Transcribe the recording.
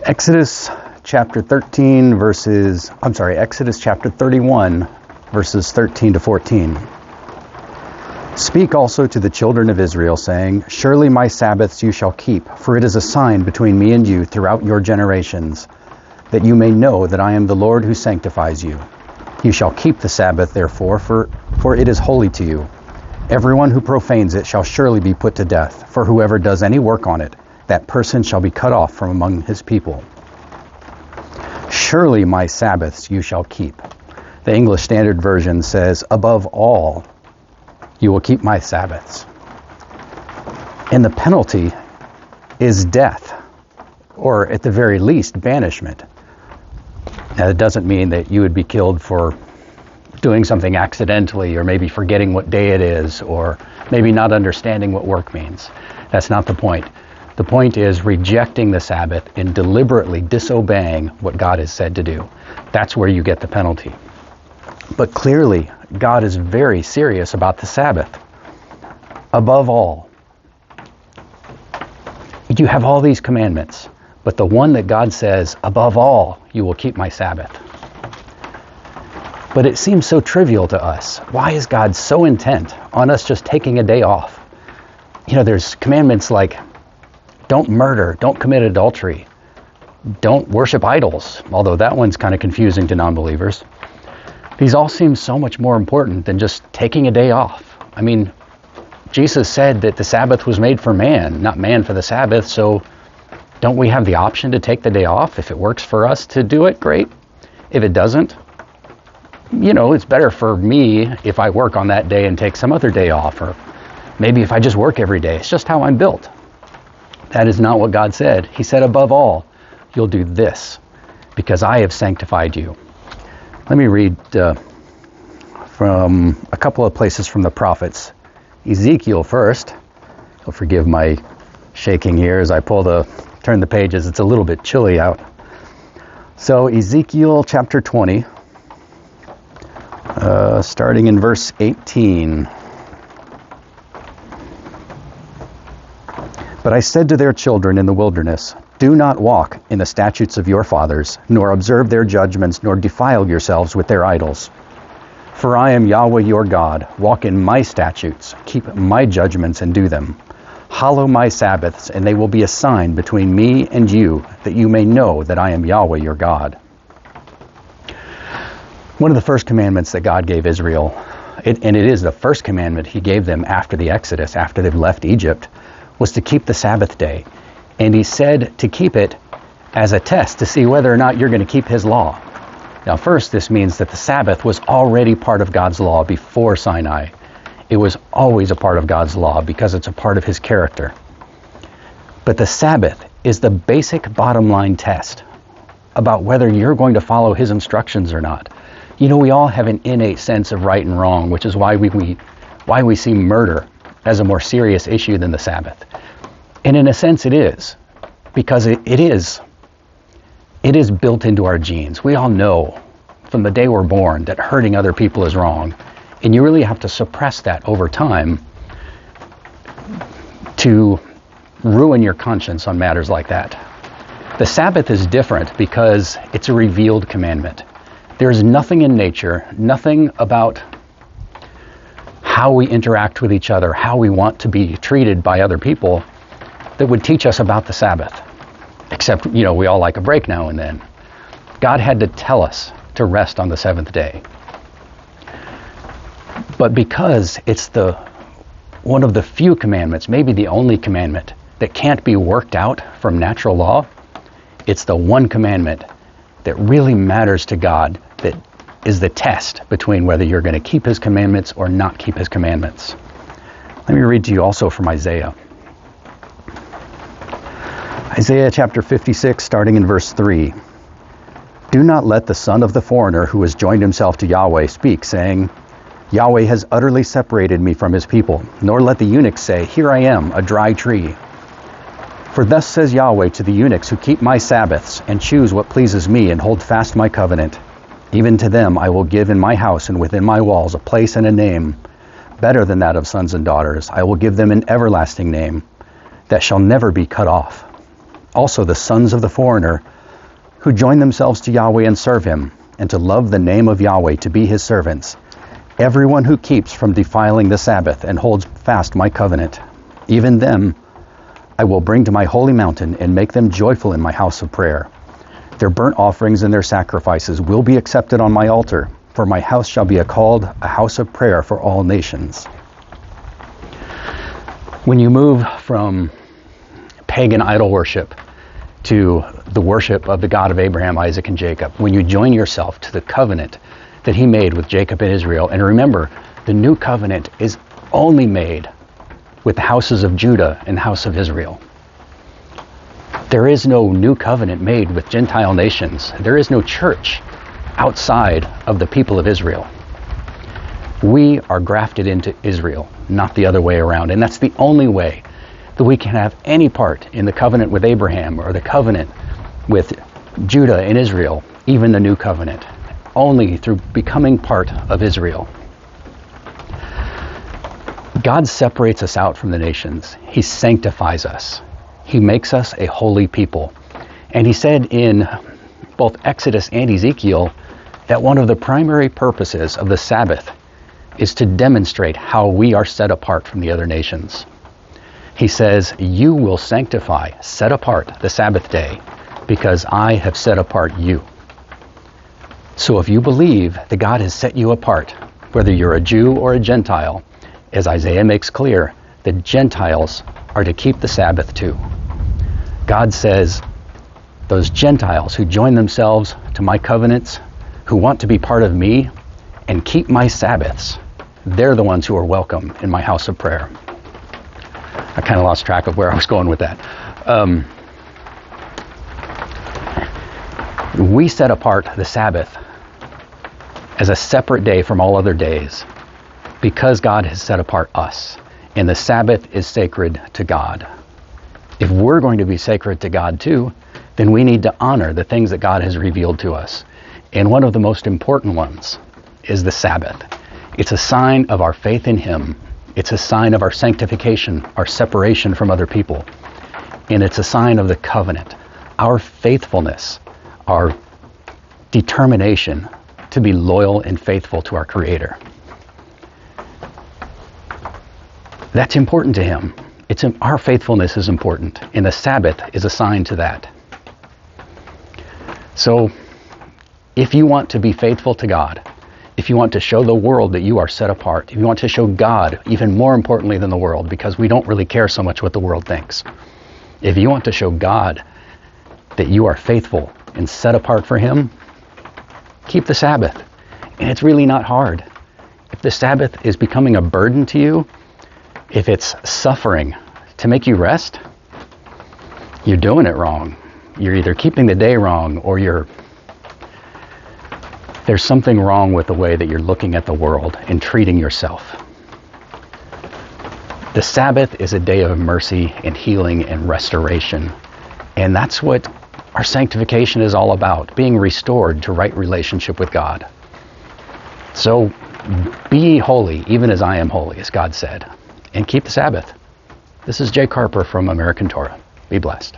Exodus chapter 31, verses 13 to 14. Speak also to the children of Israel, saying, Surely my Sabbaths you shall keep, for it is a sign between me and you throughout your generations, that you may know that I am the Lord who sanctifies you. You shall keep the Sabbath, therefore, for it is holy to you. Everyone who profanes it shall surely be put to death, for whoever does any work on it, that person shall be cut off from among his people. Surely my Sabbaths you shall keep. The English Standard Version says, above all, you will keep my Sabbaths. And the penalty is death, or at the very least, banishment. Now, that doesn't mean that you would be killed for doing something accidentally, or maybe forgetting what day it is, or maybe not understanding what work means. That's not the point. The point is rejecting the Sabbath and deliberately disobeying what God has said to do. That's where you get the penalty. But clearly, God is very serious about the Sabbath. Above all, you have all these commandments, but the one that God says, above all, you will keep my Sabbath. But it seems so trivial to us. Why is God so intent on us just taking a day off? You know, there's commandments like, don't murder, don't commit adultery, don't worship idols, although that one's kind of confusing to non-believers. These all seem so much more important than just taking a day off. I mean, Jesus said that the Sabbath was made for man, not man for the Sabbath, so don't we have the option to take the day off? If it works for us to do it, great. If it doesn't, you know, it's better for me if I work on that day and take some other day off, or maybe if I just work every day. It's just how I'm built. That is not what God said. He said, above all, you'll do this, because I have sanctified you. Let me read from a couple of places from the prophets. Ezekiel first. You'll forgive my shaking here as I turn the pages. It's a little bit chilly out. So Ezekiel chapter 20, starting in verse 18. But I said to their children in the wilderness, do not walk in the statutes of your fathers, nor observe their judgments, nor defile yourselves with their idols. For I am Yahweh your God. Walk in my statutes, keep my judgments and do them. Hallow my Sabbaths, and they will be a sign between me and you, that you may know that I am Yahweh your God. One of the first commandments that God gave Israel, and it is the first commandment he gave them after the Exodus, after they've left Egypt, was to keep the Sabbath day. And he said to keep it as a test to see whether or not you're going to keep his law. Now first, this means that the Sabbath was already part of God's law before Sinai. It was always a part of God's law because it's a part of his character. But the Sabbath is the basic bottom line test about whether you're going to follow his instructions or not. You know, we all have an innate sense of right and wrong, which is why we see murder as a more serious issue than the Sabbath. And in a sense it is, because it is built into our genes. We all know from the day we're born that hurting other people is wrong. And you really have to suppress that over time to ruin your conscience on matters like that. The Sabbath is different because it's a revealed commandment. There's nothing in nature, nothing about how we interact with each other, how we want to be treated by other people, that would teach us about the Sabbath. Except, you know, we all like a break now and then. God had to tell us to rest on the seventh day. But because it's one of the few commandments, maybe the only commandment, that can't be worked out from natural law, it's the one commandment that really matters to God, that is the test between whether you're going to keep his commandments or not keep his commandments. Let me read to you also from Isaiah. Isaiah chapter 56, starting in verse 3. Do not let the son of the foreigner who has joined himself to Yahweh speak, saying, Yahweh has utterly separated me from his people, nor let the eunuch say, here I am, a dry tree. For thus says Yahweh to the eunuchs who keep my Sabbaths, and choose what pleases me, and hold fast my covenant. Even to them I will give in my house and within my walls a place and a name, better than that of sons and daughters. I will give them an everlasting name that shall never be cut off. Also the sons of the foreigner who join themselves to Yahweh and serve him, and to love the name of Yahweh to be his servants, everyone who keeps from defiling the Sabbath and holds fast my covenant, even them I will bring to my holy mountain and make them joyful in my house of prayer. Their burnt offerings and their sacrifices will be accepted on my altar, for my house shall be called a house of prayer for all nations. When you move from pagan idol worship to the worship of the God of Abraham, Isaac, and Jacob, when you join yourself to the covenant that he made with Jacob and Israel, and remember, the new covenant is only made with the houses of Judah and the house of Israel. There is no new covenant made with Gentile nations. There is no church outside of the people of Israel. We are grafted into Israel, not the other way around. And that's the only way that we can have any part in the covenant with Abraham or the covenant with Judah and Israel, even the new covenant, only through becoming part of Israel. God separates us out from the nations. He sanctifies us. He makes us a holy people. And he said in both Exodus and Ezekiel that one of the primary purposes of the Sabbath is to demonstrate how we are set apart from the other nations. He says, you will sanctify, set apart the Sabbath day, because I have set apart you. So if you believe that God has set you apart, whether you're a Jew or a Gentile, as Isaiah makes clear, the Gentiles are to keep the Sabbath too. God says, those Gentiles who join themselves to my covenants, who want to be part of me and keep my Sabbaths, they're the ones who are welcome in my house of prayer. I kind of lost track of where I was going with that. We set apart the Sabbath as a separate day from all other days because God has set apart us, and the Sabbath is sacred to God. If we're going to be sacred to God too, then we need to honor the things that God has revealed to us. And one of the most important ones is the Sabbath. It's a sign of our faith in him. It's a sign of our sanctification, our separation from other people. And it's a sign of the covenant, our faithfulness, our determination to be loyal and faithful to our Creator. That's important to him. Our faithfulness is important, and the Sabbath is a sign to that. So, if you want to be faithful to God, if you want to show the world that you are set apart, if you want to show God even more importantly than the world, because we don't really care so much what the world thinks, if you want to show God that you are faithful and set apart for him, keep the Sabbath. And it's really not hard. If the Sabbath is becoming a burden to you, if it's suffering to make you rest, you're doing it wrong. You're either keeping the day wrong or there's something wrong with the way that you're looking at the world and treating yourself. The Sabbath is a day of mercy and healing and restoration. And that's what our sanctification is all about, being restored to right relationship with God. So be holy, even as I am holy, as God said, and keep the Sabbath. This is Jay Carper from American Torah. Be blessed.